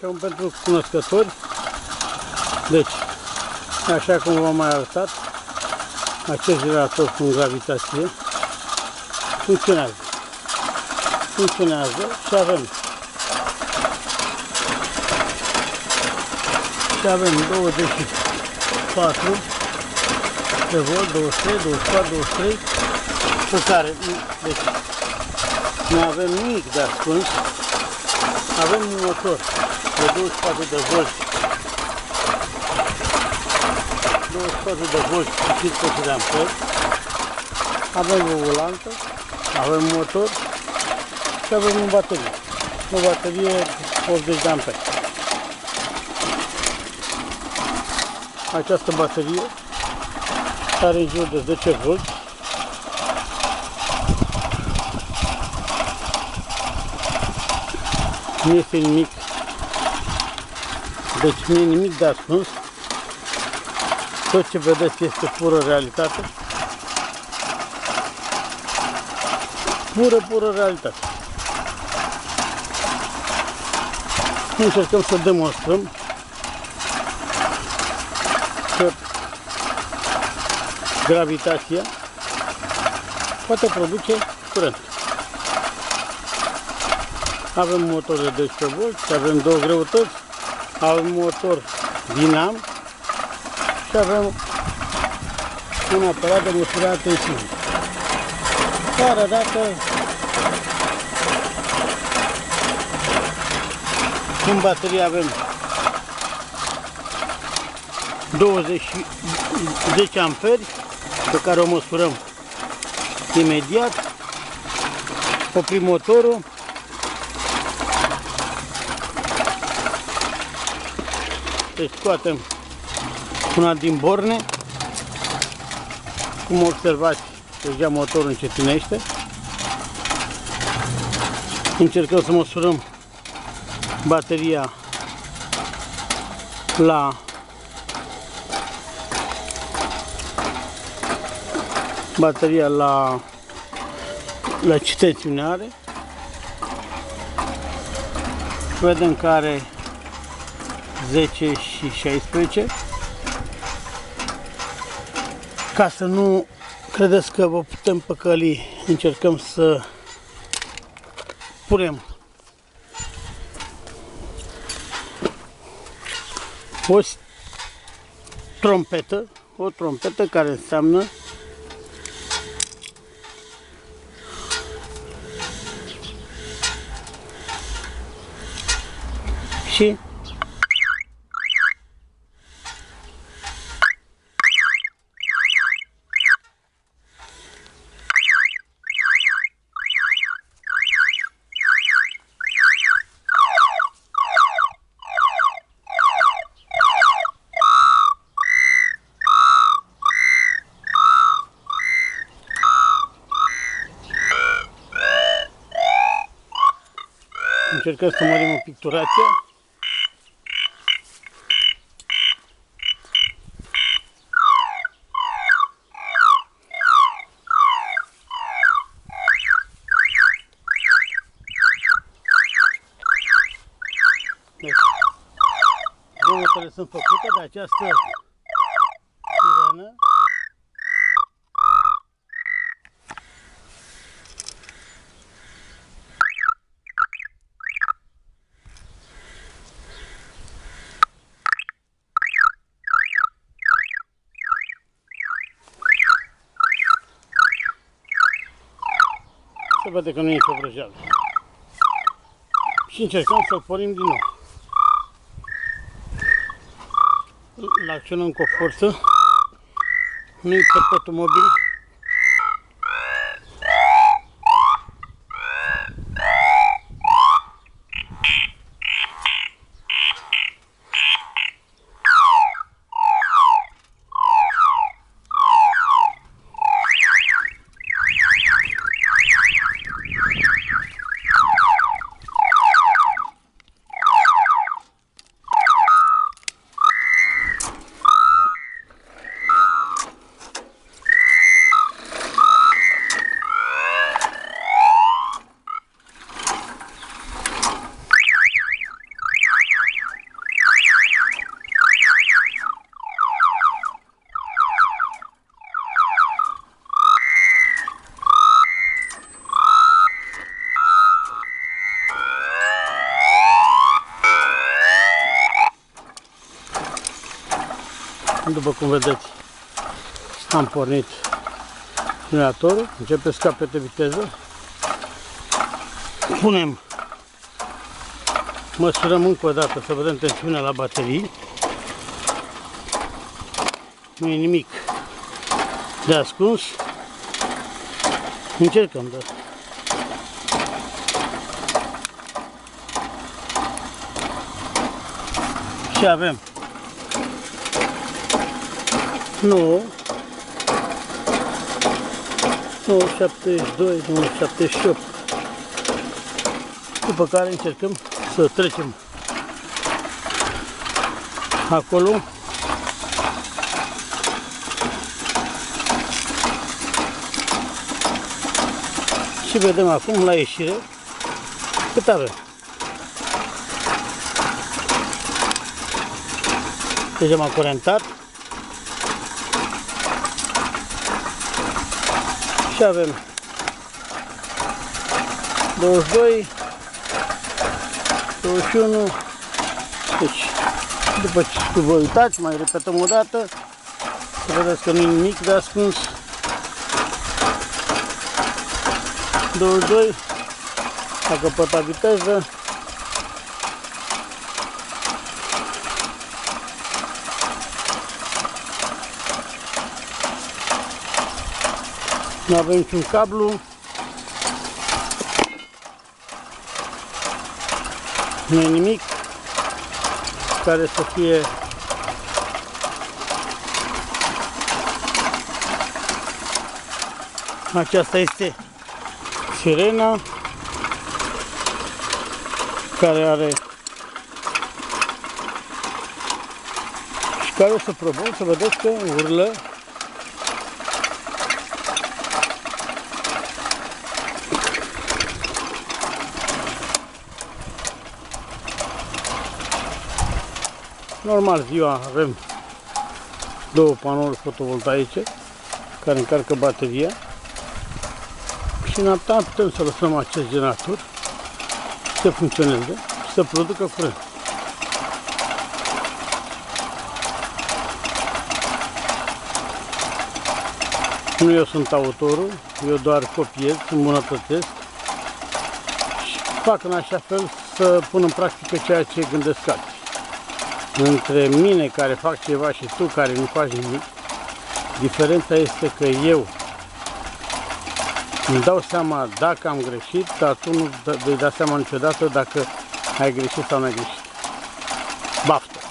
așa pentru cunoscători. Deci, așa cum v-am mai arătat, acest generator cu gravitație funcționează. Funcționează și avem 24 de volt, 23, 24, 23, pe care, deci, nu avem nimic de ascuns. Avem un motor de 24 de volți, 24 de volți și 15 de amperi. Avem o volantă, avem un motor și avem o baterie. O baterie 80 de amperi. Această baterie are în jur de 10 volți. Nu este nimic, deci nu e nimic de ascuns. Tot ce vedeți este pură realitate. Pură realitate. Încercăm să demonstrăm că gravitația poate produce curent. Avem un motor de 12 volți, avem două greutăți, avem un motor dinam și avem un aparat de măsurare a tensiunii, care arată în baterie avem 10 amperi pe care o măsurăm imediat. Oprim motorul. Deci scoatem una din borne. Cum observați, deja motorul încetinește. Încercăm să măsurăm bateria la ce tensiune are. Vedem că are 10 și 16. Ca să nu credeți că vă putem păcăli, încercăm să punem o trompetă care înseamnă și încercăm să mărim o picturație. Deci, zgomotele sunt făcute de această sirenă. Se vede că nu e nicio vrăjeală. Și încercăm să-l pornim din nou. Îl acționăm cu o forță. Nu-i perpetul mobil. După cum vedeți, am pornit generatorul, începe să capete viteză. Măsurăm încă o dată să vedem tensiunea la baterii. Nu e nimic de ascuns. Încercăm, da. Și avem 9, 72, 78. După care încercăm să trecem acolo și vedem acum la ieșire cât avem. Deci am curentat și avem 22, 21, deci după ce vă uitați, mai repetăm o dată, să vedeți că nu e nimic de ascuns. 22, a căpătat viteză. Nu avem niciun cablu. Nu e nimic care să fie aceasta este sirena care are și care o să propun să vedeți că urlă. Normal, ziua avem două panouri fotovoltaice care încarcă bateria și noaptea putem să lăsăm acest generator să funcționeze și să producă curent. Nu eu sunt autorul, eu doar copiez, îmbunătățesc și fac în așa fel să pun în practică ceea ce gândesc alții. Între mine care fac ceva și tu care nu faci nimic, diferența este că eu îmi dau seama dacă am greșit, dar tu nu vei da seama niciodată dacă ai greșit sau nu ai greșit. Baftă!